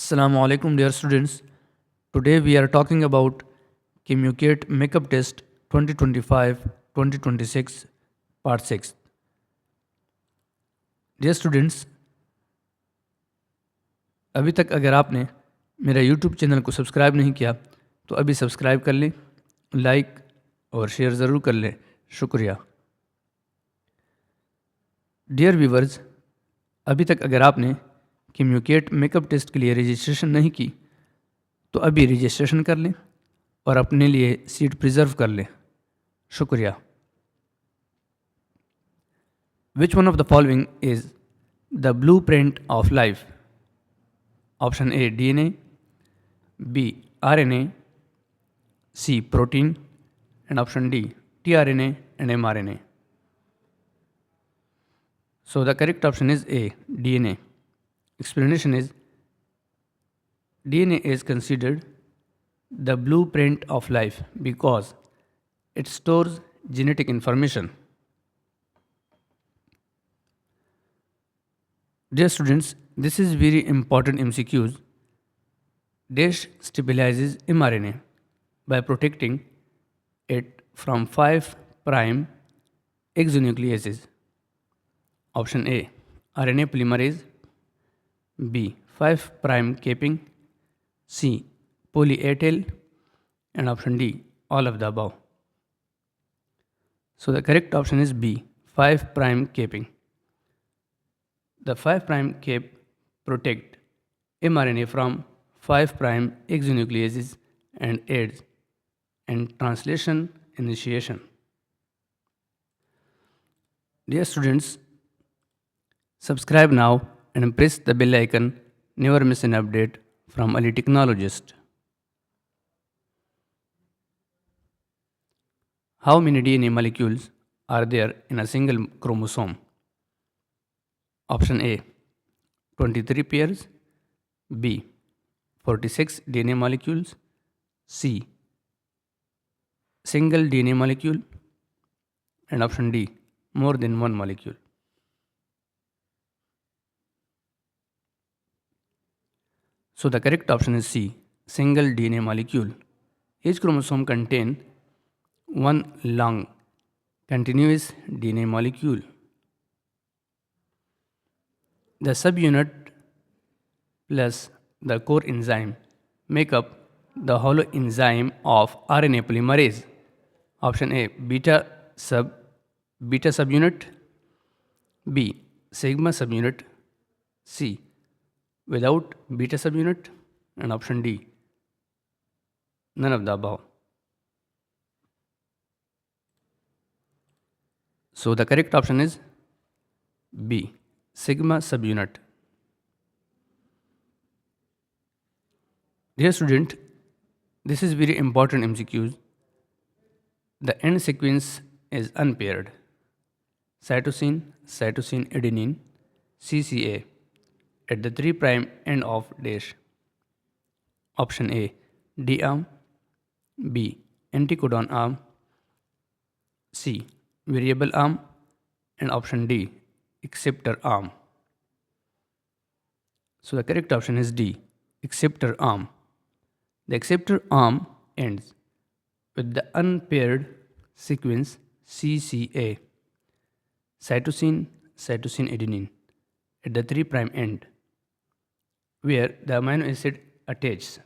Assalamu alaikum dear students. Today we are talking about KMU-CAT Makeup Test 2025-2026 Part 6. Dear students, अभी तक अगर आपने मेरा YouTube चैनल को सब्सक्राइब नहीं किया तो अभी सब्सक्राइब कर लें, लाइक और शेयर ज़रूर कर लें। शुक्रिया। डियर व्यूवर्स, अभी तक अगर आपने KMU-CAT मेकअप टेस्ट के लिए रजिस्ट्रेशन नहीं की तो अभी रजिस्ट्रेशन कर लें और अपने लिए सीट प्रिजर्व कर लें। शुक्रिया। Which one of the following is the blueprint of life? Option A DNA, B RNA, C protein, and option D tRNA and mRNA. So the correct option is A DNA. Explanation is DNA is considered the blueprint of life because it stores genetic information. Dear students, this is very important MCQs. Dash stabilizes mRNA by protecting it from 5' exonucleases. Option A RNA polymerase, B 5' capping, C poly-A tail, and option D all of the above. So the correct option is B 5' capping. The 5' cap protect mRNA from 5' exonucleases and aids in translation initiation. Dear students, subscribe now and press the bell icon. Never miss an update from Ali Technologist. How many DNA molecules are there in a single chromosome? Option A 23 pairs, B 46 DNA molecules, C single DNA molecule, and option D more than one molecule. So the correct option is C single DNA molecule. Each chromosome contains one long continuous DNA molecule. The subunit plus the core enzyme make up the Holoenzyme of RNA polymerase. Option A beta subunit, B sigma subunit, C without beta subunit, and option D none of the above. So the correct option is B sigma subunit. Dear student, this is very important MCQs. The end sequence is unpaired. Cytosine, adenine, CCA at the 3' end of dash. Option A D arm, B anticodon arm, C variable arm, and option D acceptor arm. So the correct option is D acceptor arm. The acceptor arm ends with the unpaired sequence CCA, cytosine, adenine at the 3' end, where the amino acid attaches.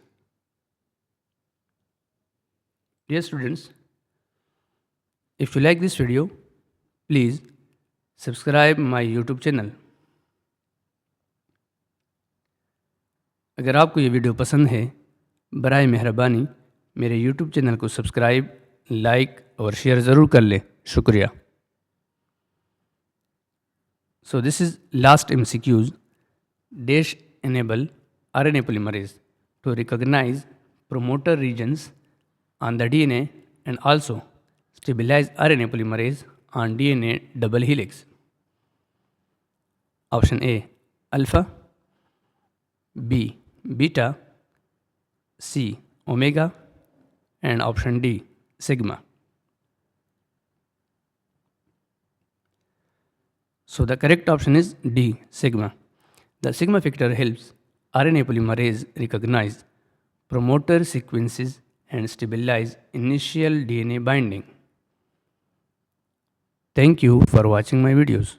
Dear students, if you like this video, please subscribe my YouTube channel. अगर आपको ये video पसंद है, बराए मेहरबानी मेरे YouTube channel को subscribe, like और शेयर ज़रूर कर लें। शुक्रिया। So this is last MCQs. Dash enable RNA polymerase to recognize promoter regions on the DNA and also stabilize RNA polymerase on DNA double helix. Option A alpha, B beta, C omega, and option D sigma. So the correct option is D sigma. The sigma factor helps RNA polymerase recognize promoter sequences and stabilize initial DNA binding. Thank you for watching my videos.